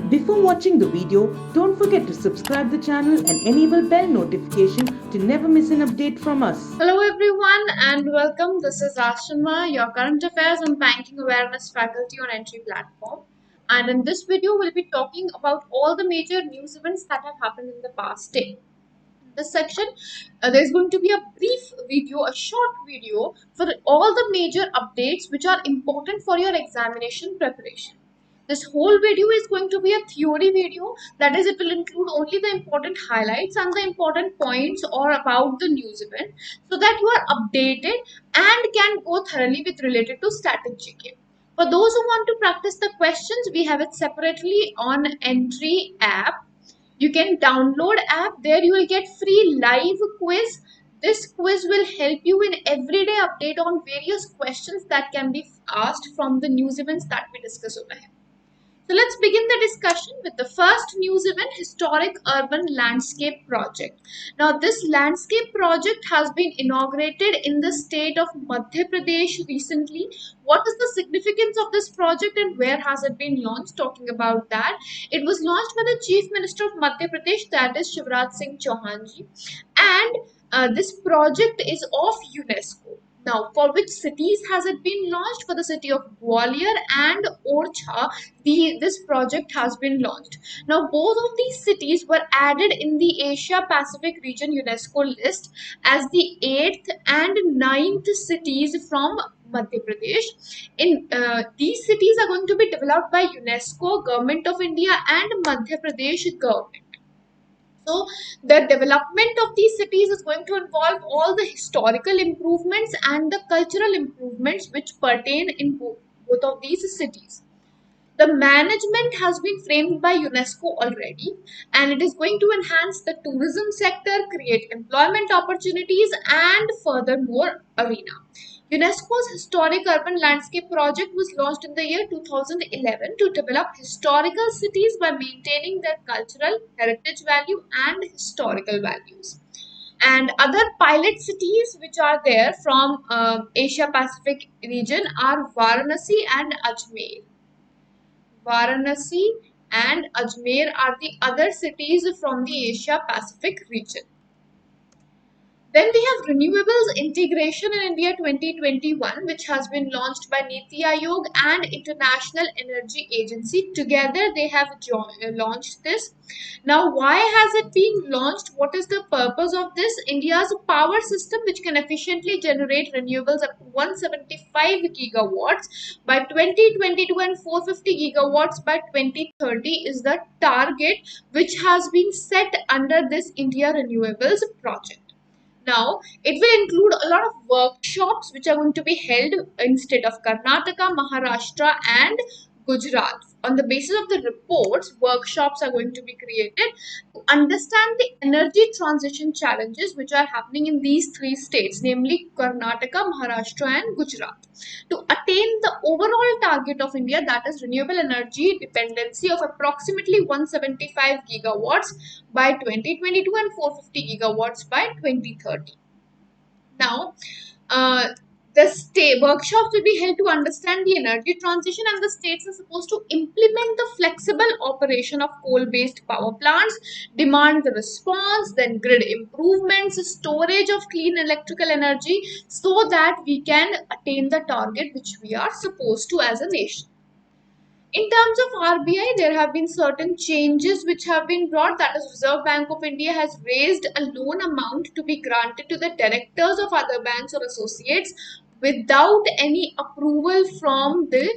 Before watching the video, don't forget to subscribe the channel and enable bell notification to never miss an update from us. Hello everyone and welcome. This is Ashima, your current affairs and banking awareness faculty on Entri platform. And in this video, we'll be talking about all the major news events that have happened in the past day. In this section, there's going to be a brief video, a short video for all the major updates which are important for your examination preparation. This whole video is going to be a theory video, that is, it will include only the important highlights and the important points or about the news event, so that you are updated and can go thoroughly with related to static GK. For those who want to practice the questions, we have it separately on Entri app. You can download app. There you will get free live quiz. This quiz will help you in everyday update on various questions that can be asked from the news events that we discuss over here. So let's begin the discussion with the first news event, Historic Urban Landscape Project. Now this landscape project has been inaugurated in the state of Madhya Pradesh recently. What is the significance of this project and where has it been launched? Talking about that, it was launched by the Chief Minister of Madhya Pradesh, that is Shivraj Singh Chauhan ji, and this project is of UNESCO. Now, for which cities has it been launched? For the city of Gwalior and Orchha, this project has been launched. Now, both of these cities were added in the Asia Pacific region UNESCO list as the 8th and 9th cities from Madhya Pradesh. These cities are going to be developed by UNESCO, Government of India and Madhya Pradesh government. So the development of these cities is going to involve all the historical improvements and the cultural improvements which pertain in both of these cities. The management has been framed by UNESCO already, and it is going to enhance the tourism sector, create employment opportunities, and furthermore arena. UNESCO's Historic Urban Landscape Project was launched in the year 2011 to develop historical cities by maintaining their cultural, heritage value and historical values. And other pilot cities which are there from Asia Pacific region are Varanasi and Ajmer. Varanasi and Ajmer are the other cities from the Asia Pacific region. Then we have Renewables Integration in India 2021, which has been launched by Niti Aayog and International Energy Agency. Together they have launched this. Now, why has it been launched? What is the purpose of this? India's power system, which can efficiently generate renewables up to 175 gigawatts by 2022 and 450 gigawatts by 2030 is the target which has been set under this India Renewables project. Now, it will include a lot of workshops which are going to be held in state of Karnataka, Maharashtra and Gujarat. On the basis of the reports, workshops are going to be created to understand the energy transition challenges which are happening in these three states, namely Karnataka, Maharashtra and Gujarat, to attain the overall target of India, that is renewable energy dependency of approximately 175 gigawatts by 2022 and 450 gigawatts by 2030. Now, the workshops will be held to understand the energy transition, and the states are supposed to implement the flexible operation of coal-based power plants, demand response, then grid improvements, storage of clean electrical energy, so that we can attain the target which we are supposed to as a nation. In terms of RBI, there have been certain changes which have been brought. That is, Reserve Bank of India has raised a loan amount to be granted to the directors of other banks or associates without any approval from the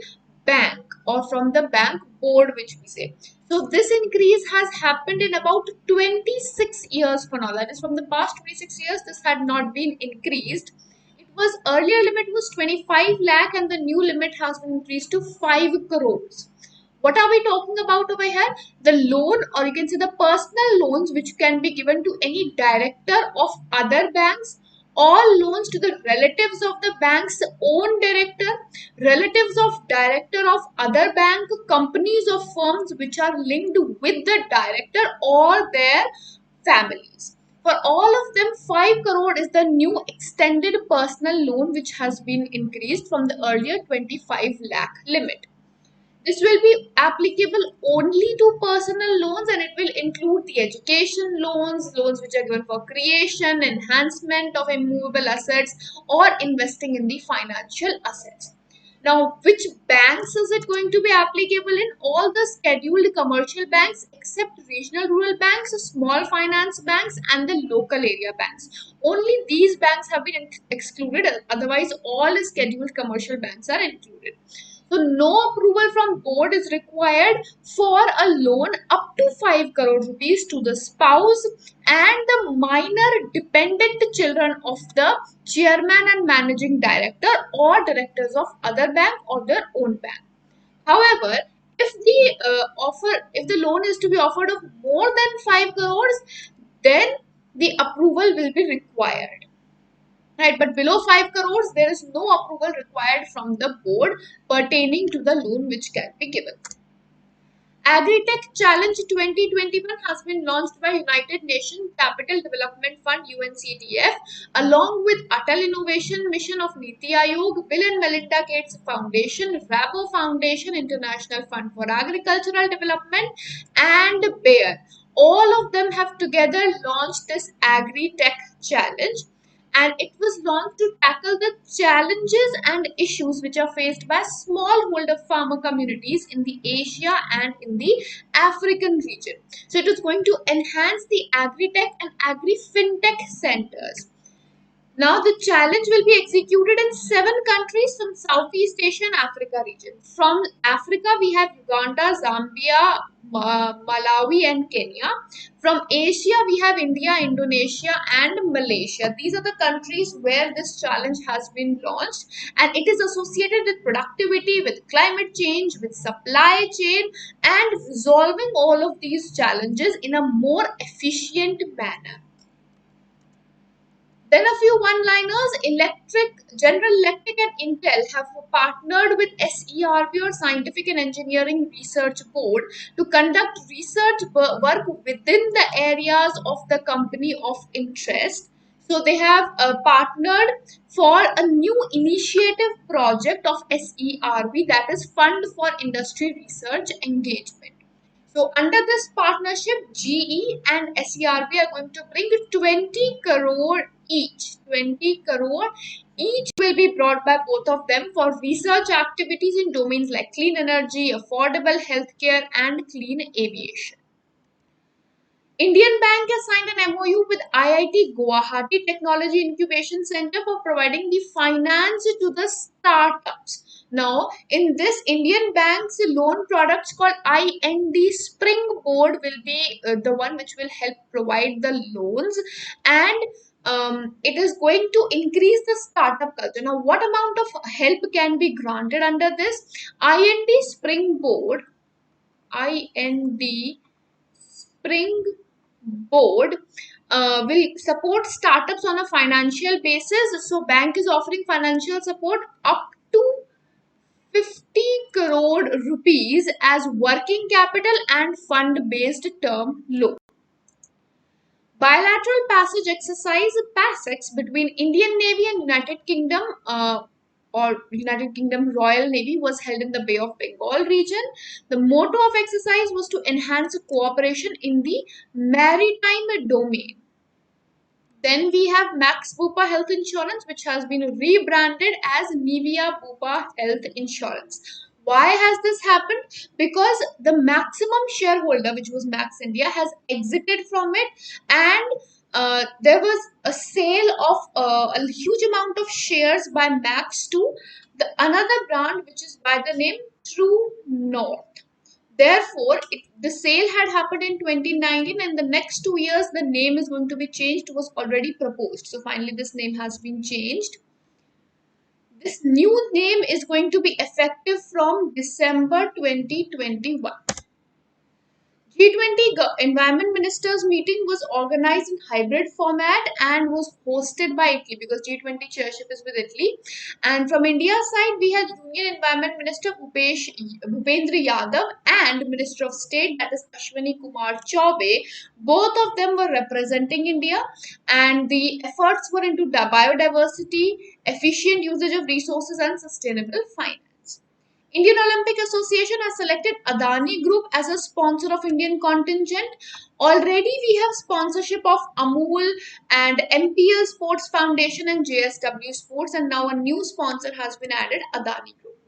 bank or from the bank board, which we say. So this increase has happened in about 26 years for now. That is, from the past 26 years, this had not been increased. Was earlier limit was 25 lakh and the new limit has been increased to 5 crores. What are we talking about over here? The loan, or you can say the personal loans, which can be given to any director of other banks, or loans to the relatives of the bank's own director, relatives of director of other bank, companies or firms which are linked with the director or their families. For all of them, 5 crore is the new extended personal loan which has been increased from the earlier 25 lakh limit. This will be applicable only to personal loans, and it will include the education loans, loans which are given for creation, enhancement of immovable assets, or investing in the financial assets. Now, which banks is it going to be applicable in? All the scheduled commercial banks except regional rural banks, small finance banks, and the local area banks. Only these banks have been excluded, otherwise, all scheduled commercial banks are included. So no approval from board is required for a loan up to 5 crore rupees to the spouse and the minor dependent children of the chairman and managing director or directors of other bank or their own bank. However, if the loan is to be offered of more than 5 crores, then the approval will be required. Right, but below 5 crores, there is no approval required from the board pertaining to the loan which can be given. Agritech Challenge 2021 has been launched by United Nations Capital Development Fund UNCDF along with Atal Innovation Mission of Niti Aayog, Bill and Melinda Gates Foundation, Rabo Foundation, International Fund for Agricultural Development, and Bayer. All of them have together launched this Agritech Challenge, and it was launched to tackle the challenges and issues which are faced by smallholder farmer communities in the Asia and in the African region. So it is going to enhance the agri-tech and agri-fintech centers. Now the challenge will be executed in 7 countries from Southeast Asia and Africa region. From Africa, we have Uganda, Zambia, Malawi, and Kenya. From Asia, we have India, Indonesia, and Malaysia. These are the countries where this challenge has been launched, and it is associated with productivity, with climate change, with supply chain, and resolving all of these challenges in a more efficient manner. Then a few one-liners. General Electric and Intel have partnered with SERB or Scientific and Engineering Research Board to conduct research work within the areas of the company of interest. So they have partnered for a new initiative project of SERB, that is Fund for Industry Research Engagement. So under this partnership, GE and SERB are going to bring 20 crore each. 20 crore each will be brought by both of them for research activities in domains like clean energy, affordable healthcare, and clean aviation. Indian Bank has signed an MOU with IIT Guwahati Technology Incubation Center for providing the finance to the startups. Now, in this, Indian Bank's loan products called IND Springboard will be the one which will help provide the loans, and it is going to increase the startup culture. Now, what amount of help can be granted under this? IND Springboard, IND Springboard will support startups on a financial basis. So bank is offering financial support up to 50 crore rupees as working capital and fund based term loan. Bilateral passage exercise PASEX between Indian Navy and United Kingdom or United Kingdom Royal Navy was held in the Bay of Bengal region. The motto of exercise was to enhance cooperation in the maritime domain. Then we have Max Bupa Health Insurance, which has been rebranded as Nivea Bupa Health Insurance. Why has this happened? Because the maximum shareholder, which was Max India, has exited from it, and there was a sale of a huge amount of shares by Max to another brand, which is by the name True North. Therefore, the sale had happened in 2019, and the next 2 years the name is going to be changed, was already proposed. So finally this name has been changed. This new name is going to be effective from December 2021. G20 Environment Ministers meeting was organized in hybrid format and was hosted by Italy, because G20 chairship is with Italy. And from India's side, we had Union Environment Minister Bhupendra Yadav and Minister of State, that is Ashwini Kumar Chaube. Both of them were representing India, and the efforts were into biodiversity, efficient usage of resources, and sustainable finance. Indian Olympic Association has selected Adani Group as a sponsor of Indian contingent. Already we have sponsorship of Amul and MPL Sports Foundation and JSW Sports, and now a new sponsor has been added, Adani Group.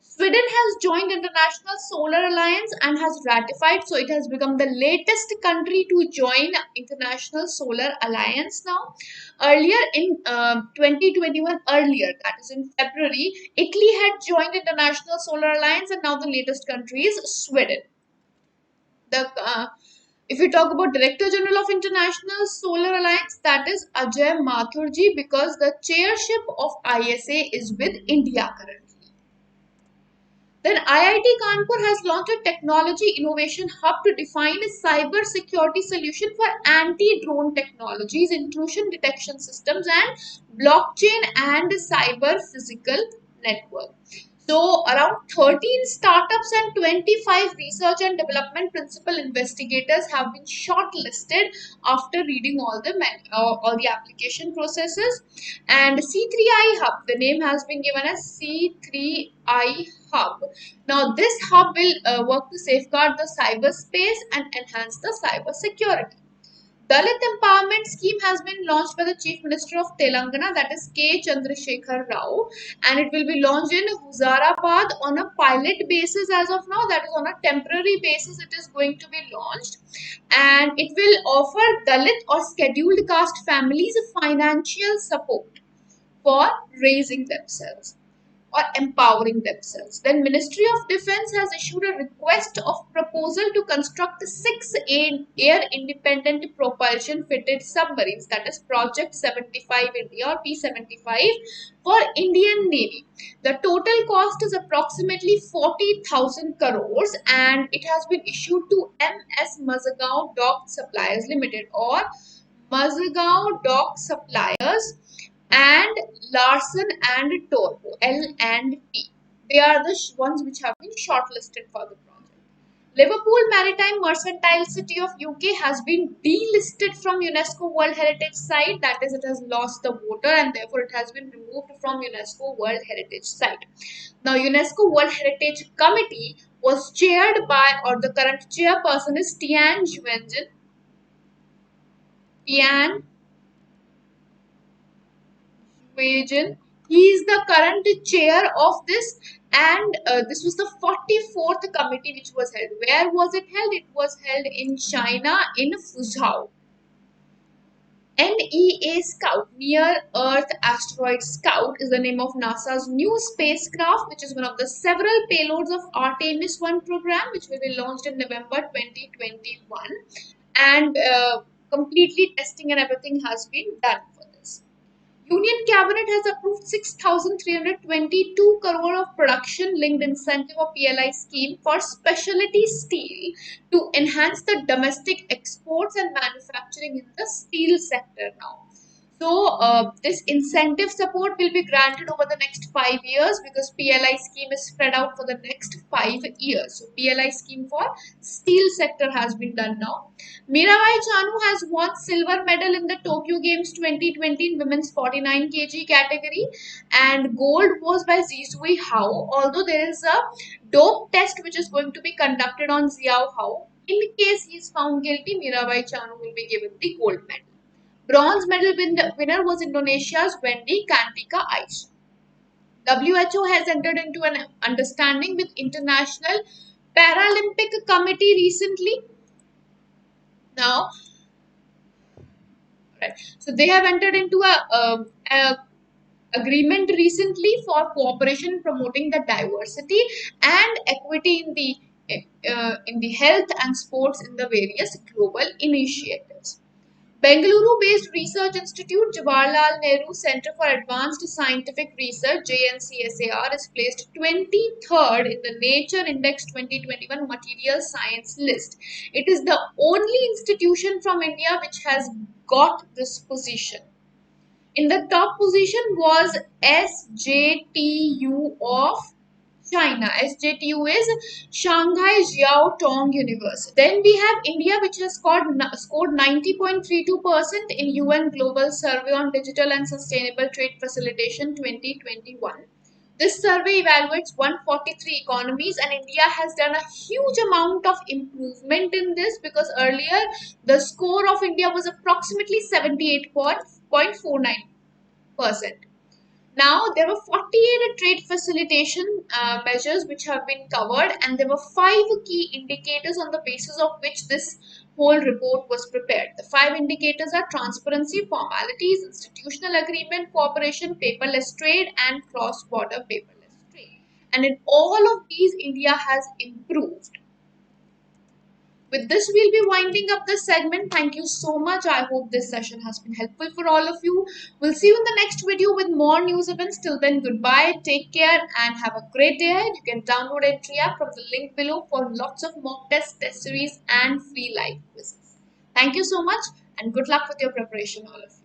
Sweden has joined International Solar Alliance and has ratified, so it has become the latest country to join International Solar Alliance now. Earlier in 2021, that is in February, Italy had joined International Solar Alliance, and now the latest country is Sweden. If we talk about Director General of International Solar Alliance, that is Ajay Mathurji, because the chairship of ISA is with India currently. Then IIT Kanpur has launched a technology innovation hub to define a cyber security solution for anti-drone technologies, intrusion detection systems, and blockchain and cyber physical network. So around 13 startups and 25 research and development principal investigators have been shortlisted after reading all the application processes. And C3I Hub, the name has been given as C3I Hub. Now this hub will work to safeguard the cyberspace and enhance the cyber security. Dalit Empowerment Scheme has been launched by the Chief Minister of Telangana, that is K. Chandrasekhar Rao, and it will be launched in Huzarabad on a pilot basis as of now, that is on a temporary basis it is going to be launched, and it will offer Dalit or scheduled caste families financial support for raising themselves or empowering themselves. Then Ministry of Defence has issued a request of proposal to construct 6 air independent propulsion fitted submarines, that is Project 75 India or P75 for Indian Navy. The total cost is approximately 40,000 crores and it has been issued to MS Mazagaon Dock Suppliers Limited or Mazagaon Dock Suppliers and Larsen and Torbro, L and P. They are the ones which have been shortlisted for the project. Liverpool Maritime Mercantile City of UK has been delisted from UNESCO World Heritage Site, that is, it has lost the voter and therefore it has been removed from UNESCO World Heritage Site. Now, UNESCO World Heritage Committee was chaired by, or the current chairperson is Tian Juenjin. He is the current chair of this, and this was the 44th committee which was held. Where was it held? It was held in China, in Fuzhou. NEA Scout, Near Earth Asteroid Scout, is the name of NASA's new spacecraft, which is one of the several payloads of Artemis 1 program, which will be launched in November 2021. And completely testing and everything has been done for this. Union Cabinet has approved 6,322 crore of production-linked incentive or PLI scheme for specialty steel to enhance the domestic exports and manufacturing in the steel sector now. So this incentive support will be granted over the next 5 years because PLI scheme is spread out for the next 5 years. So PLI scheme for steel sector has been done now. Mirabai Chanu has won silver medal in the Tokyo Games 2020 in women's 49 kg category, and gold was by Zizui Hao, although there is a dope test which is going to be conducted on Xiao Hao. In case he is found guilty, Mirabai Chanu will be given the gold medal. Bronze medal winner was Indonesia's Wendy Cantika Aish. WHO has entered into an understanding with International Paralympic Committee recently. Now, right, so they have entered into a agreement recently for cooperation in promoting the diversity and equity in the health and sports in the various global initiatives. Bengaluru-based research institute Jawaharlal Nehru Centre for Advanced Scientific Research (JNCSAR) is placed 23rd in the Nature Index 2021 Material Science list. It is the only institution from India which has got this position. In the top position was SJTU of China. SJTU is Shanghai Jiao Tong University. Then we have India, which has scored 90.32% in UN Global Survey on Digital and Sustainable Trade Facilitation 2021. This survey evaluates 143 economies, and India has done a huge amount of improvement in this, because earlier the score of India was approximately 78.49%. Now, there were 48 trade facilitation measures which have been covered, and there were 5 key indicators on the basis of which this whole report was prepared. The 5 indicators are transparency, formalities, institutional agreement, cooperation, paperless trade, and cross-border paperless trade. And in all of these, India has improved. With this, we'll be winding up this segment. Thank you so much. I hope this session has been helpful for all of you. We'll see you in the next video with more news events. Till then, goodbye, take care, and have a great day ahead. You can download Entri app from the link below for lots of mock tests, test series, and free live quizzes. Thank you so much, and good luck with your preparation, all of you.